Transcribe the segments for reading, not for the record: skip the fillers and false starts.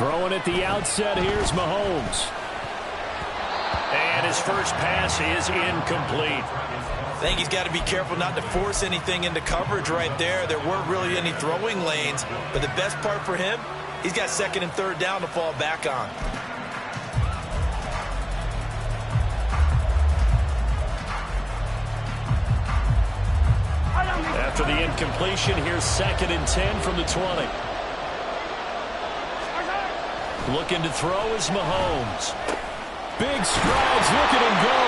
Throwing at the outset, here's Mahomes. And his first pass is incomplete. I think he's got to be careful not to force anything into coverage right there. There weren't really any throwing lanes, but the best part for him, he's got second and third down to fall back on. After the incompletion, here's 2nd and 10 from the 20. Looking to throw is Mahomes. Big strides, look at him go.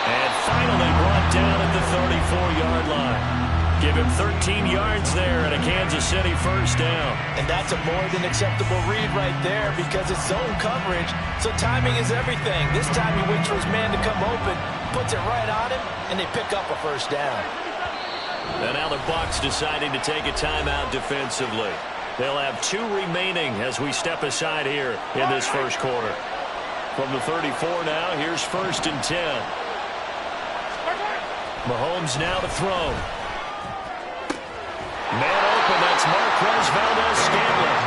And finally brought down at the 34-yard line. Give him 13 yards there and a Kansas City first down. And that's a more than acceptable read right there because it's zone coverage, so timing is everything. This time he waits for his man to come open, puts it right on him, and they pick up a first down. And now the Bucs deciding to take a timeout defensively. They'll have 2 remaining as we step aside here in this first quarter. From the 34 now, here's 1st and 10. Mahomes now to throw. Man open, that's Marquez Valdes-Scantling.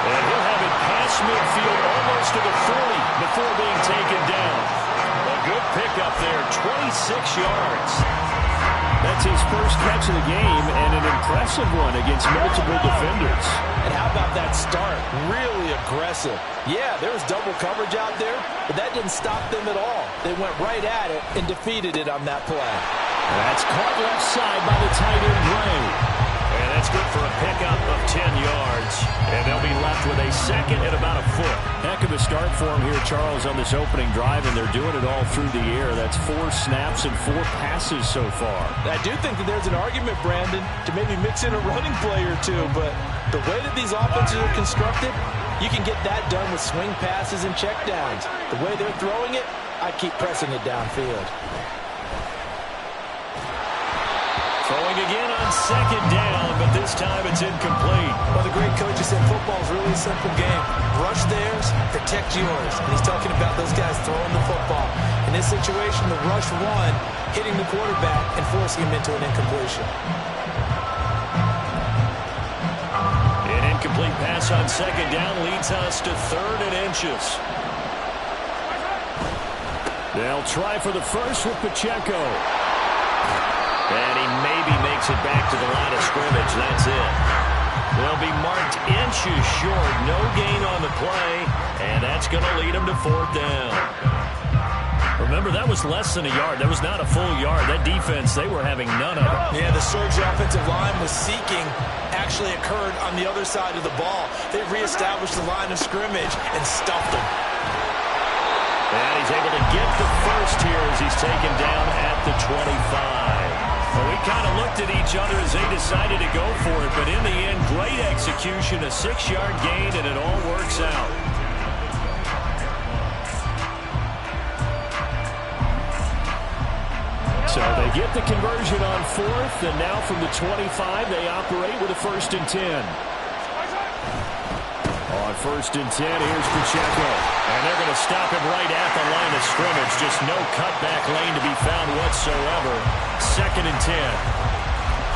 And he'll have it past midfield almost to the 40 before being taken down. A good pickup there, 26 yards. That's his first catch of the game and an impressive one against multiple defenders. And how about that start? Really aggressive. Yeah, there was double coverage out there, but that didn't stop them at all. They went right at it and defeated it on that play. That's caught left side by the tight end, Gray. And that's good for a pickup of 10 yards. And they'll be left with a second and about a foot. Heck of a start for him here, Charles, on this opening drive, and they're doing it all through the air. That's 4 snaps and 4 passes so far. I do think that there's an argument, Brandon, to maybe mix in a running play or two, but the way that these offenses are constructed, you can get that done with swing passes and checkdowns. The way they're throwing it, I keep pressing it downfield. Throwing again on 2nd down, but this time it's incomplete. Well, the great coach said football is really a simple game. Rush theirs, protect yours. And he's talking about those guys throwing the football. In this situation, the rush one, hitting the quarterback and forcing him into an incompletion. An incomplete pass on 2nd down leads us to 3rd and inches. They'll try for the first with Pacheco. And he maybe makes it back to the line of scrimmage. That's it. They'll be marked inches short. No gain on the play. And that's going to lead them to 4th down. Remember, that was less than a yard. That was not a full yard. That defense, they were having none of it. Yeah, the surge offensive line was seeking actually occurred on the other side of the ball. They reestablished the line of scrimmage and stuffed them. And he's able to get the first here as he's taken down at the 25. Well, we kind of looked at each other as they decided to go for it, but in the end, great execution, a 6-yard gain, and it all works out. So they get the conversion on 4th, and now from the 25, they operate with a 1st and 10. On 1st and 10, here's Pacheco. And they're going to stop him right at the line of scrimmage. Just no cutback lane to be found whatsoever. 2nd and 10.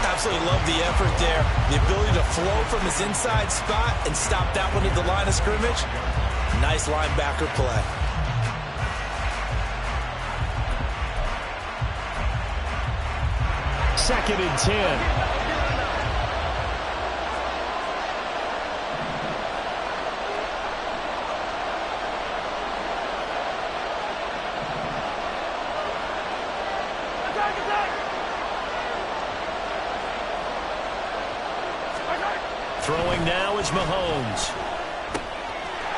Absolutely love the effort there. The ability to flow from his inside spot and stop that one at the line of scrimmage. Nice linebacker play. Second and 10. Throwing now is Mahomes.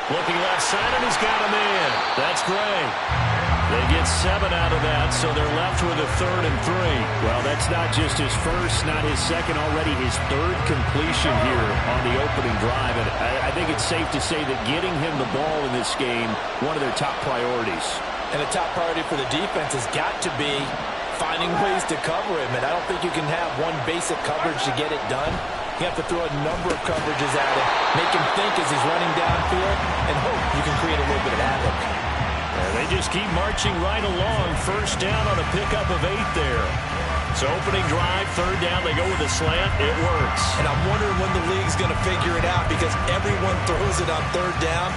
Looking left side, and he's got a man. That's great. They get 7 out of that, so they're left with a 3rd and 3. Well, that's not just his first, not his second, already his 3rd completion here on the opening drive. And I think it's safe to say that getting him the ball in this game, one of their top priorities. And the top priority for the defense has got to be finding ways to cover him. And I don't think you can have one basic coverage to get it done. You have to throw a number of coverages at him, make him think as he's running downfield, and hope you can create a little bit of havoc. They just keep marching right along. First down on a pickup of 8 there. So opening drive, 3rd down, they go with a slant. It works. And I'm wondering when the league's going to figure it out because everyone throws it on 3rd down.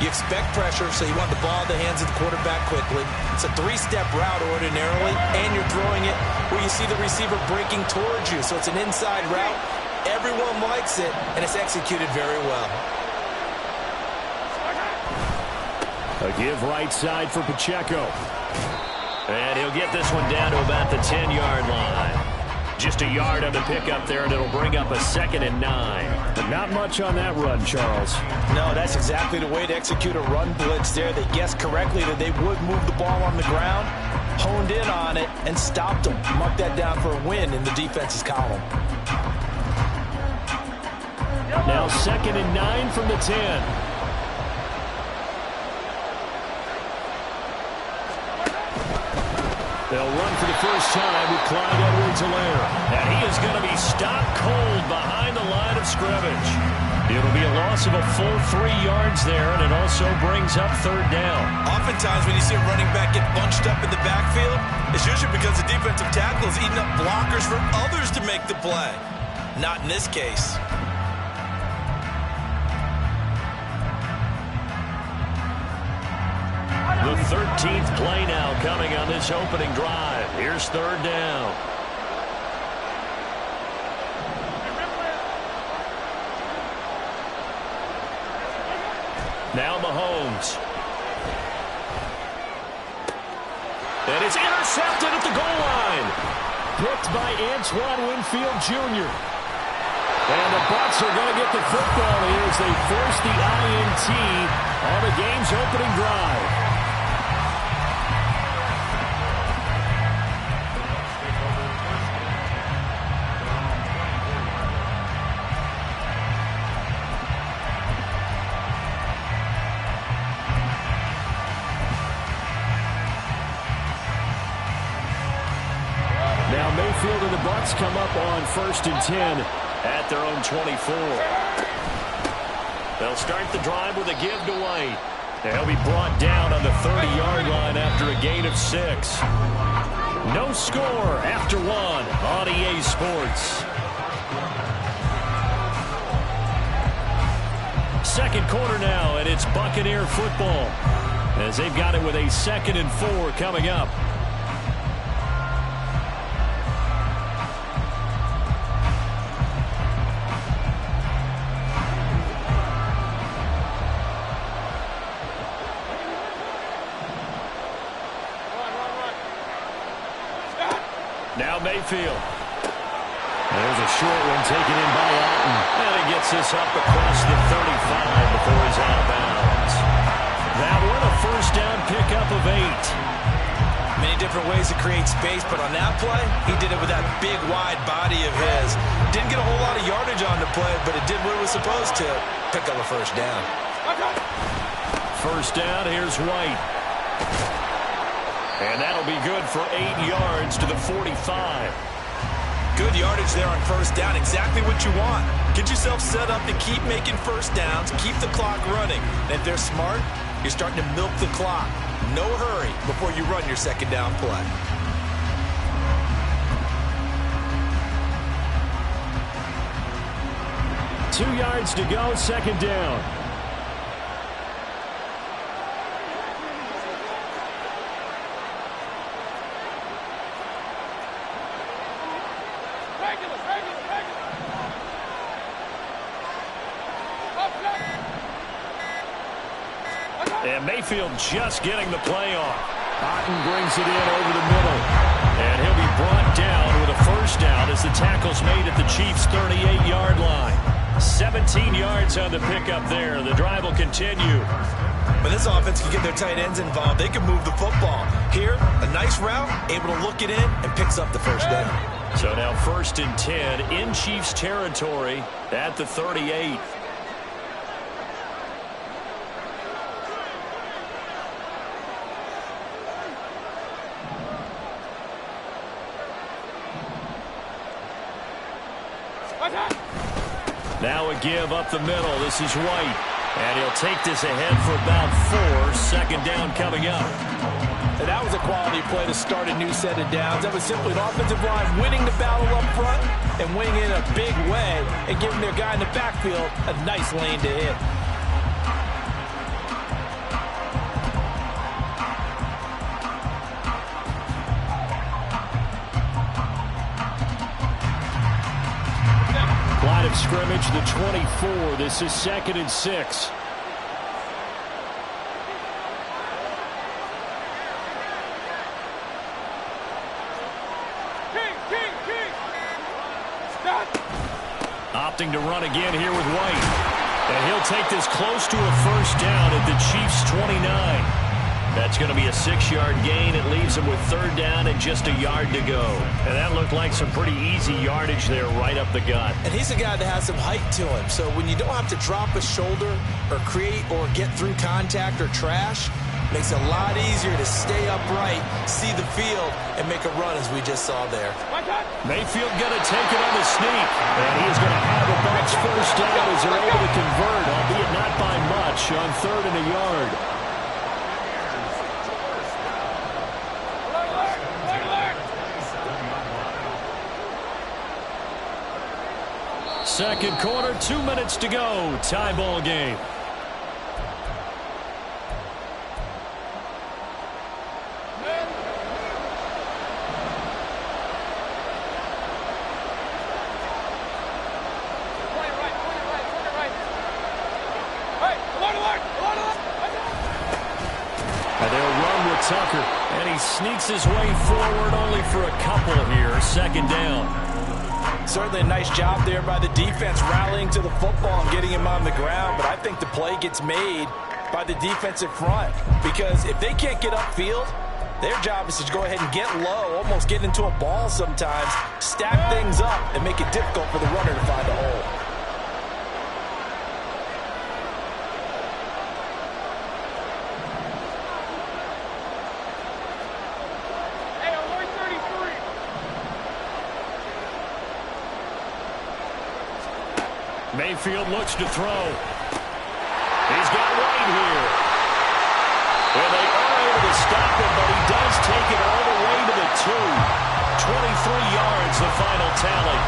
You expect pressure, so you want the ball in the hands of the quarterback quickly. It's a three-step route ordinarily, and you're throwing it where you see the receiver breaking towards you. So it's an inside route. Everyone likes it, and it's executed very well. A give right side for Pacheco. And he'll get this one down to about the 10-yard line. Just a yard on the pickup there, and it'll bring up a 2nd and 9. But not much on that run, Charles. No, that's exactly the way to execute a run blitz there. They guessed correctly that they would move the ball on the ground, honed in on it, and stopped them. Mark that down for a win in the defense's column. Now 2nd and 9 from the 10. They'll run for the first time with Clyde Edwards-Helaire. And he is going to be stopped cold behind the line of scrimmage. It'll be a loss of a full 3 yards there, and it also brings up 3rd down. Oftentimes when you see a running back get bunched up in the backfield, it's usually because the defensive tackle is eating up blockers for others to make the play. Not in this case. The 13th play now coming on this opening drive. Here's 3rd down. Now Mahomes. And it's intercepted at the goal line. Picked by Antoine Winfield Jr. And the Bucs are going to get the football here as they force the INT on the game's opening drive. Mayfield and the Bucs come up on 1st and 10 at their own 24. They'll start the drive with a give to White. He'll be brought down on the 30-yard line after a gain of 6. No score after 1 on EA Sports. Second quarter now, and it's Buccaneer football as they've got it with a 2nd and 4 coming up. Now Mayfield. There's a short one taken in by Alton. And he gets this up across the 35 before he's out of bounds. That one, a 1st down pickup of 8. Many different ways to create space, but on that play, he did it with that big, wide body of his. Didn't get a whole lot of yardage on the play, but it did what it was supposed to. Pick up a 1st down. 1st down, here's White. And that'll be good for 8 yards to the 45. Good yardage there on 1st down. Exactly what you want. Get yourself set up to keep making 1st downs, keep the clock running. And if they're smart, you're starting to milk the clock. No hurry before you run your 2nd down play. Two yards to go, 2nd down. And Mayfield just getting the play off. Otten brings it in over the middle. And he'll be brought down with a 1st down as the tackle's made at the Chiefs' 38-yard line. 17 yards on the pickup there. The drive will continue. When this offense can get their tight ends involved, they can move the football. Here, a nice route, able to look it in, and picks up the 1st down. So now 1st and 10 in Chiefs territory at the 38. Now a give up the middle. This is White. And he'll take this ahead for about 4. 2nd down coming up. And that was a quality play to start a new set of downs. That was simply an offensive line winning the battle up front and winning it in a big way and giving their guy in the backfield a nice lane to hit. of scrimmage, the 24. This is 2nd and 6. Opting to run again here with White. And he'll take this close to a first down at the Chiefs' 29. That's going to be a 6-yard gain. It leaves him with 3rd down and just a yard to go. And that looked like some pretty easy yardage there right up the gut. And he's a guy that has some height to him. So when you don't have to drop a shoulder or create or get through contact or trash, makes it a lot easier to stay upright, see the field, and make a run as we just saw there. Mayfield going to take it on the sneak. And he is going to have a Bucs first down as they're able to convert, albeit not by much, on 3rd and a yard. Second quarter, 2 minutes to go. Tie ball game. Tucker, and he sneaks his way forward only for a couple here. 2nd down. Certainly a nice job there by the defense rallying to the football and getting him on the ground, but I think the play gets made by the defensive front because if they can't get upfield, their job is to go ahead and get low, almost get into a ball sometimes, stack things up, and make it difficult for the runner to find a hole. Mayfield looks to throw. He's got White here. And they are able to stop him, but he does take it all the way to the 2. 23 yards, the final tally.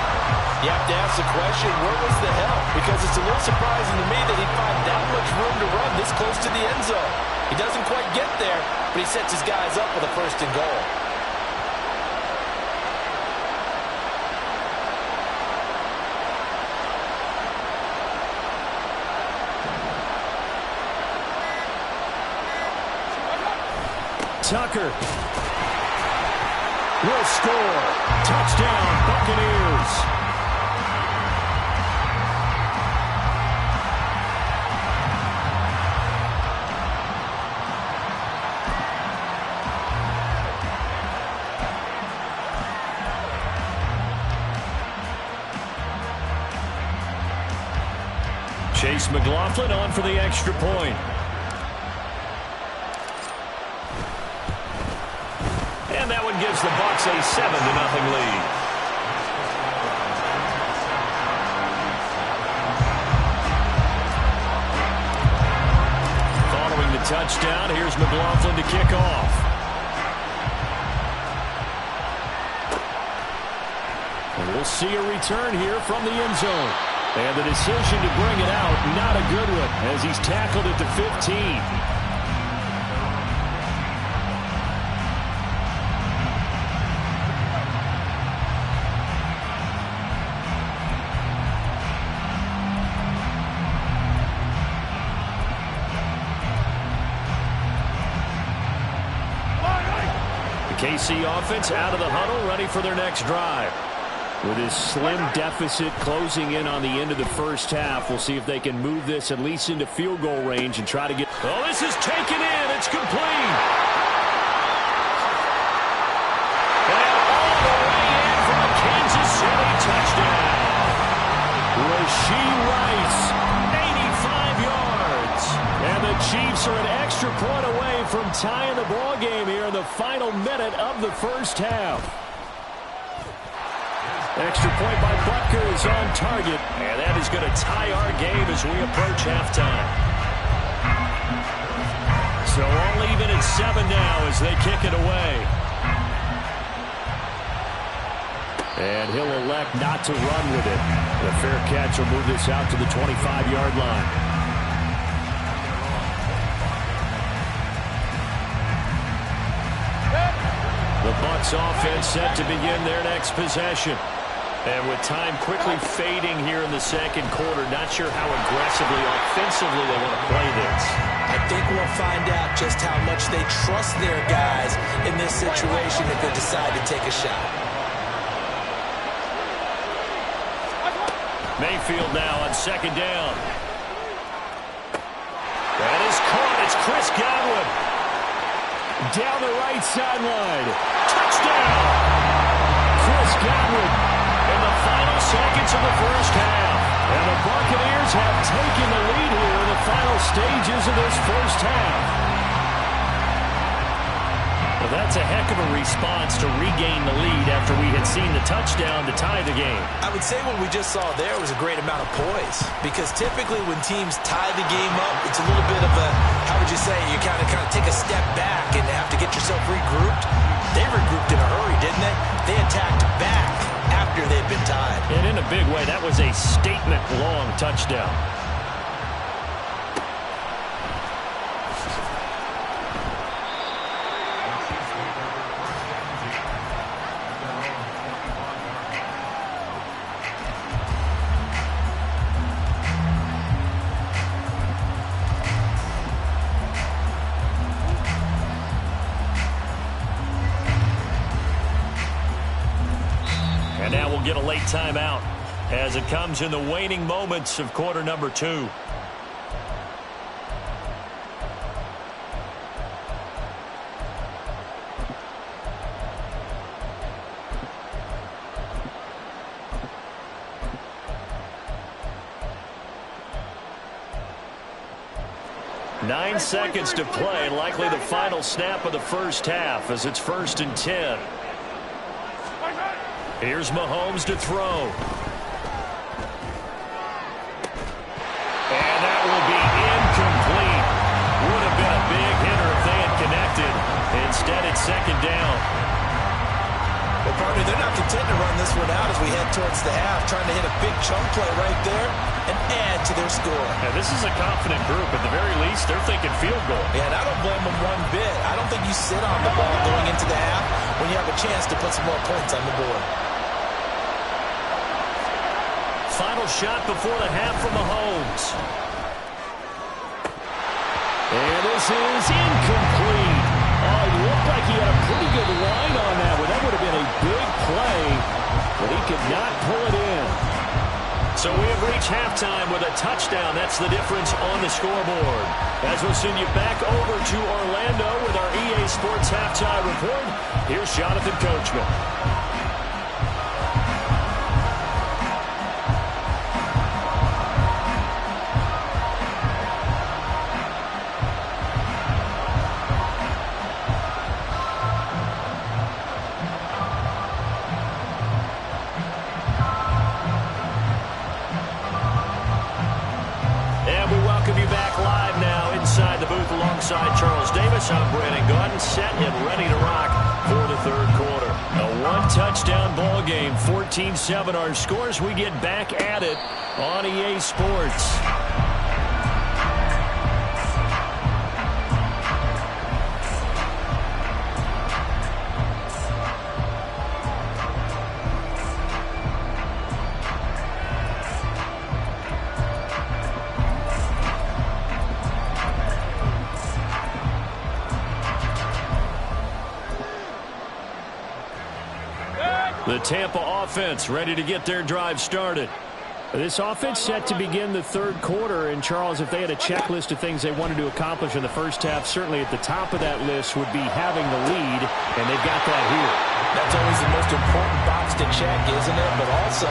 You have to ask the question, where was the help? Because it's a little surprising to me that he'd find that much room to run this close to the end zone. He doesn't quite get there, but he sets his guys up with a 1st and goal. Tucker will score. Touchdown, Buccaneers. Chase McLaughlin on for the extra point. And that one gives the Bucs a 7-0 lead. Following the touchdown, here's McLaughlin to kick off. And we'll see a return here from the end zone. And the decision to bring it out, not a good one, as he's tackled at the 15. KC offense out of the huddle, ready for their next drive. With his slim deficit closing in on the end of the first half, we'll see if they can move this at least into field goal range and try to get... Oh, this is taken in. It's complete. And all the way in for a Kansas City touchdown. Rashee Rice, 85 yards. And the Chiefs are an extra point away from tying the ball game here in the final minute of the first half. Extra point by Butker is on target, and that is going to tie our game as we approach halftime. So all even at 7 now as they kick it away. And he'll elect not to run with it. The fair catch will move this out to the 25-yard line. The Bucs offense set to begin their next possession. And with time quickly fading here in the second quarter, not sure how aggressively, offensively they want to play this. I think we'll find out just how much they trust their guys in this situation if they decide to take a shot. Mayfield now on second down. That is caught. It's Chris Godwin. Down the right sideline. Touchdown! Chris Godwin in the final seconds of the first half. And the Buccaneers have taken the lead here in the final stages of this first half. Well, that's a heck of a response to regain the lead after we had seen the touchdown to tie the game. I would say what we just saw there was a great amount of poise, because typically when teams tie the game up, it's a little bit of a, how would you say, you kind of take a step back and have to get yourself regrouped. They regrouped in a hurry, didn't they? They attacked back after they'd been tied. And in a big way, that was a statement-long touchdown. And now we'll get a late timeout as it comes in the waning moments of quarter number 2. Nine seconds to play, likely the final snap of the first half as it's 1st and 10. Here's Mahomes to throw. And that will be incomplete. Would have been a big hitter if they had connected. Instead, it's second down. Well, partner, they're not content to run this one out as we head towards the half, trying to hit a big chunk play right there and add to their score. Now, this is a confident group. At the very least, they're thinking field goal. Yeah, and I don't blame them one bit. I don't think you sit on the ball going into the half when you have a chance to put some more points on the board. Final shot before the half from Mahomes. And this is incomplete. Oh, it looked like he had a pretty good line on that one. That would have been a big play, but he could not pull it in. So we have reached halftime with a touchdown. That's the difference on the scoreboard. As we'll send you back over to Orlando with our EA Sports Halftime Report, here's Jonathan Coachman. Alongside Charles Davis, I'm Brandon Gaudin, set and ready to rock for the third quarter. A one-touchdown ball game, 14-7 our scores. We get back at it on EA Sports. The Tampa offense ready to get their drive started. This offense set to begin the third quarter. And, Charles, if they had a checklist of things they wanted to accomplish in the first half, certainly at the top of that list would be having the lead, and they've got that here. That's always the most important box to check, isn't it? But also,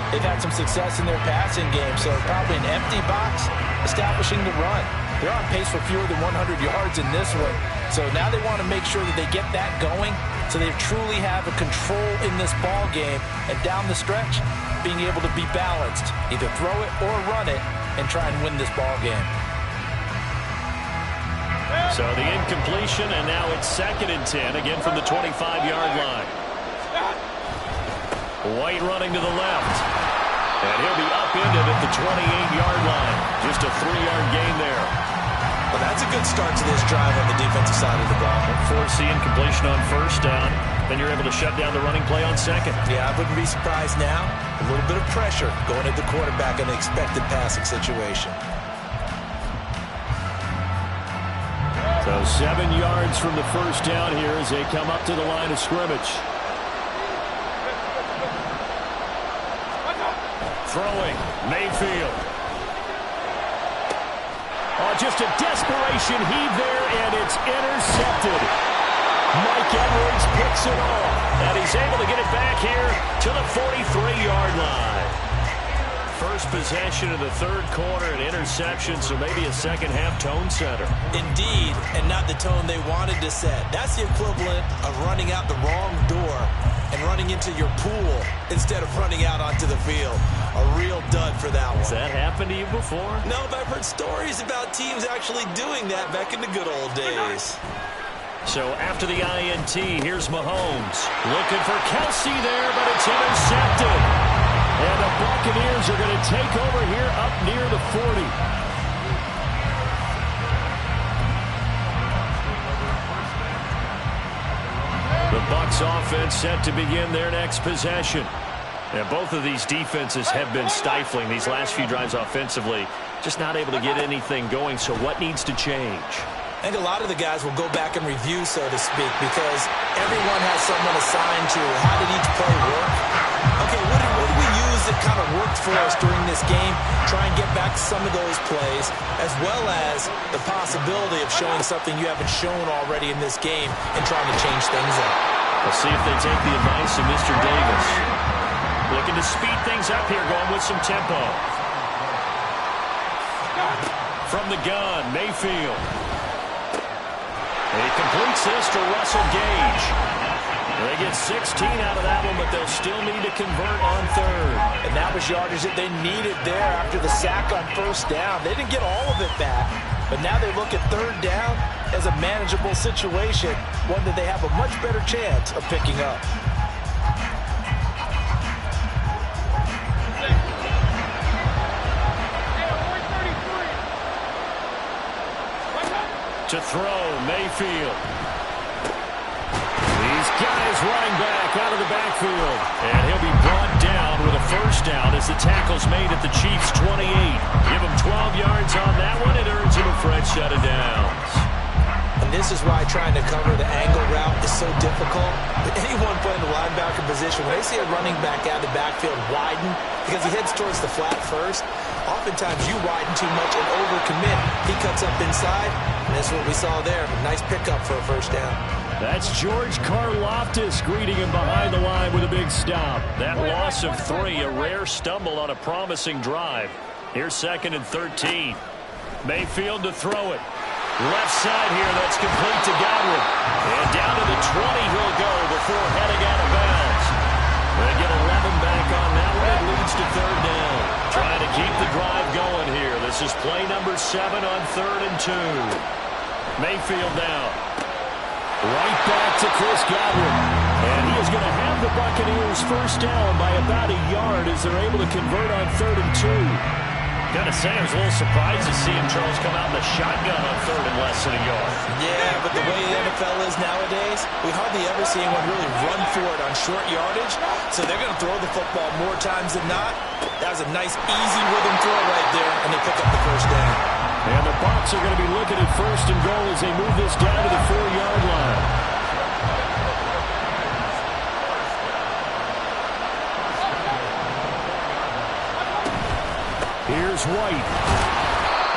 they've had some success in their passing game, so probably an empty box establishing the run. They're on pace for fewer than 100 yards in this one. So now they want to make sure that they get that going so they truly have a control in this ball game. And down the stretch, being able to be balanced, either throw it or run it, and try and win this ball game. So the incompletion, and now it's 2nd and 10, again from the 25-yard line. White running to the left. And he'll be upended at the 28-yard line. Just a 3-yard gain there. Well, that's a good start to this drive on the defensive side of the ball. Force the incompletion on first down. then you're able to shut down the running play on second. Yeah, I wouldn't be surprised now. A little bit of pressure going at the quarterback in an expected passing situation. So 7 yards from the first down here as they come up to the line of scrimmage. Throwing, Mayfield. Oh, just a desperation heave there, and it's intercepted. Mike Edwards picks it off, and he's able to get it back here to the 43-yard line. First possession of the third quarter, an interception, so maybe a second-half tone setter. Indeed, and not the tone they wanted to set. That's the equivalent of running out the wrong door and running into your pool instead of running out onto the field. A real dud for that one. Has that happened to you before? No, but I've heard stories about teams actually doing that back in the good old days. So after the INT, here's Mahomes. Looking for Kelsey there, but it's intercepted. And the Buccaneers are going to take over here up near the 40. The Bucs offense set to begin their next possession. And both of these defenses have been stifling these last few drives offensively. Just not able to get anything going, so what needs to change? I think a lot of the guys will go back and review, so to speak, because everyone has someone assigned to how did each play work. Okay, what did we use that kind of worked for us during this game? Try and get back to some of those plays, as well as the possibility of showing something you haven't shown already in this game and trying to change things up. We'll see if they take the advice of Mr. Davis. Looking to speed things up here, going with some tempo. From the gun, Mayfield. He completes this to Russell Gage. They get 16 out of that one, but they'll still need to convert on third. And that was yardage that they needed there after the sack on first down. They didn't get all of it back, but now they look at third down as a manageable situation, one that they have a much better chance of picking up. To throw, Mayfield. These guys running back out of the backfield. And he'll be brought down with a first down as the tackle's made at the Chiefs' 28. Give him 12 yards on that one. It earns him a fresh set of downs. And this is why trying to cover the angle route is so difficult. But anyone playing the linebacker position, when they see a running back out of the backfield widen, because he heads towards the flat first, oftentimes you widen too much and overcommit. He cuts up inside, and that's what we saw there. A nice pickup for a first down. That's George Karlaftis greeting him behind the line with a big stop. That loss of 3, a rare stumble on a promising drive. Here's 2nd and 13. Mayfield to throw it. Left side here, that's complete to Godwin. And down to the 20 he'll go before heading out of bounds. They get 11 back on that one. It leads to third down. Trying to keep the drive going here. This is play number 7 on 3rd and 2. Mayfield down. Right back to Chris Godwin. And he is going to have the Buccaneers first down by about a yard as they're able to convert on 3rd and 2. Gotta say, I was a little surprised to see him, Charles, come out in the shotgun on 3rd and less than a yard. Yeah, but the way the NFL is nowadays, we hardly ever see anyone really run for it on short yardage. So they're going to throw the football more times than not. That was a nice, easy rhythm throw right there, and they pick up the first down. And the Bucs are going to be looking at 1st and goal as they move this down to the 4-yard line. Here's White.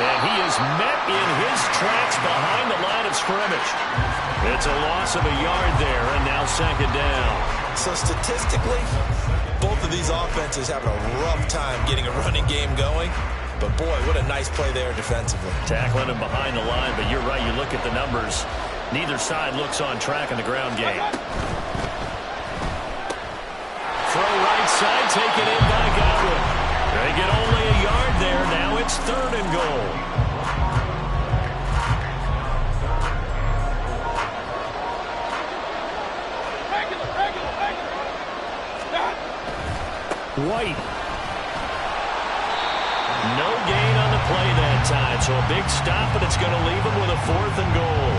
And he is met in his tracks behind the line of scrimmage. It's a loss of a yard there, and now 2nd down. So statistically, both of these offenses having a rough time getting a running game going. But boy, what a nice play there defensively. Tackling him behind the line, but you're right, you look at the numbers. Neither side looks on track in the ground game. Throw right side, taken in by Godwin. They get only a yard there. Now it's 3rd and goal. White. No gain on the play that time, so a big stop, but it's going to leave him with a 4th and goal.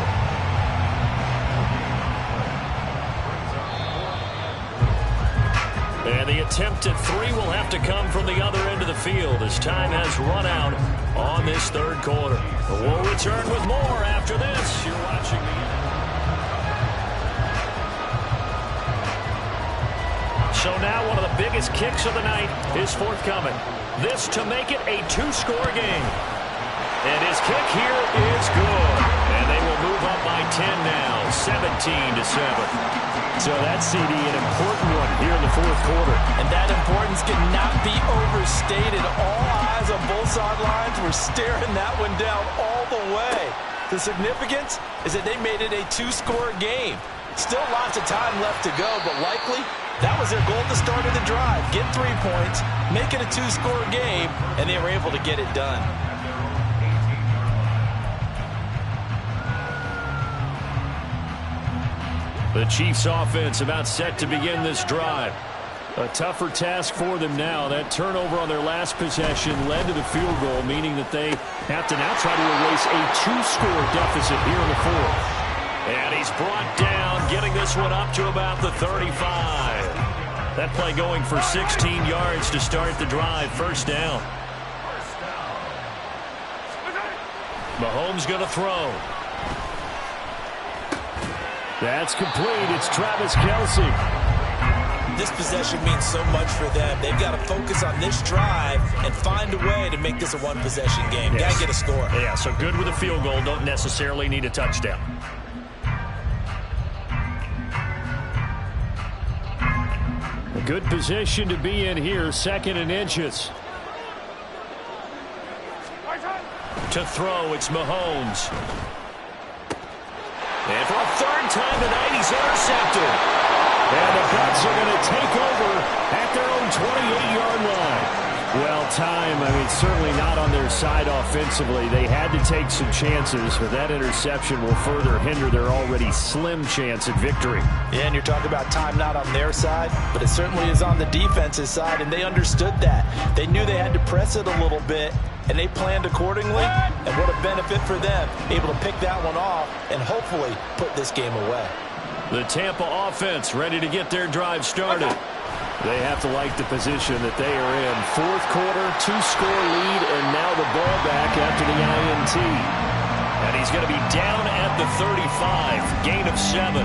And the attempt at three will have to come from the other end of the field as time has run out on this third quarter. We'll return with more after this. You're watching the... So now one of the biggest kicks of the night is forthcoming. This to make it a two-score game. And his kick here is good. And they will move up by 10 now, 17-7. So that's, CD, an important one here in the fourth quarter. And that importance cannot be overstated. All eyes on both sidelines were staring that one down all the way. The significance is that they made it a two-score game. Still lots of time left to go, but likely that was their goal at the start of the drive. Get 3 points, make it a two-score game, and they were able to get it done. The Chiefs offense about set to begin this drive. A tougher task for them now. That turnover on their last possession led to the field goal, meaning that they have to now try to erase a two-score deficit here in the fourth. And he's brought down, getting this one up to about the 35. That play going for 16 yards to start the drive. First down. Mahomes going to throw. That's complete. It's Travis Kelce. This possession means so much for them. They've got to focus on this drive and find a way to make this a one-possession game. Yes. Got to get a score. Yeah, so good with a field goal. Don't necessarily need a touchdown. A good position to be in here. 2nd and inches. To throw, it's Mahomes. And for a third time tonight, he's intercepted. And the Bucs are going to take over at their own 28-yard line. Well, time, certainly not on their side offensively. They had to take some chances, but that interception will further hinder their already slim chance at victory. Yeah, and you're talking about time not on their side, but it certainly is on the defense's side, and they understood that. They knew they had to press it a little bit, and they planned accordingly, and what a benefit for them, able to pick that one off and hopefully put this game away. The Tampa offense ready to get their drive started. They have to like the position that they are in. Fourth quarter, two-score lead, and now the ball back after the INT. And he's going to be down at the 35, gain of 7.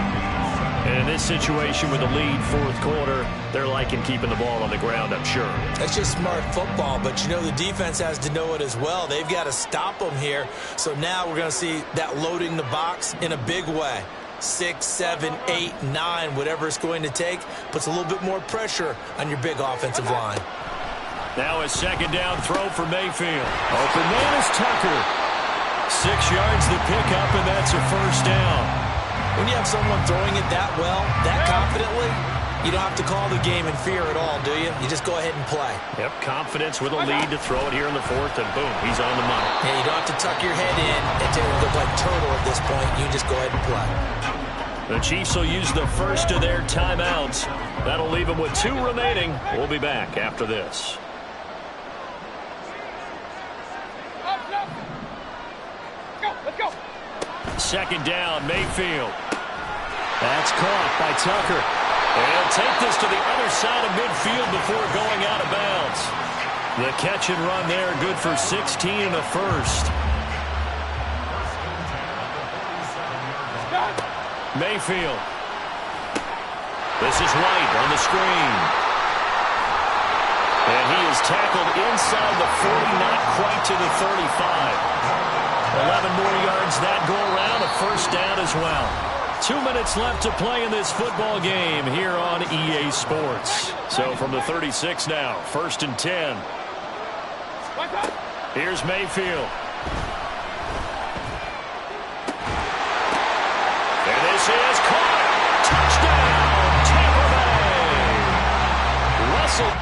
And in this situation with the lead, fourth quarter, they're liking keeping the ball on the ground, I'm sure. That's just smart football, but you know the defense has to know it as well. They've got to stop them here. So now we're going to see that loading the box in a big way. 6, 7, 8, 9, whatever it's going to take, puts a little bit more pressure on your big offensive line. Now a second down throw for Mayfield. Open man is Tucker. 6 yards to pick up, and that's a first down. When you have someone throwing it that well, that confidently, you don't have to call the game in fear at all, do you? You just go ahead and play. Yep, confidence with a lead to throw it here in the fourth, and boom, he's on the money. Yeah, you don't have to tuck your head in and look like turtle at this point. You just go ahead and play. The Chiefs will use the first of their timeouts. That'll leave them with 2 remaining. We'll be back after this. Let's go. Second down, Mayfield. That's caught by Tucker. And he'll take this to the other side of midfield before going out of bounds. The catch and run there, good for 16 and a first. Mayfield. This is White on the screen. And he is tackled inside the 40, not quite to the 35. 11 more yards that go around, a first down as well. 2 minutes left to play in this football game here on EA Sports. So from the 36 now, 1st and 10. Here's Mayfield. And this is caught. Touchdown, Tampa Bay. Russell.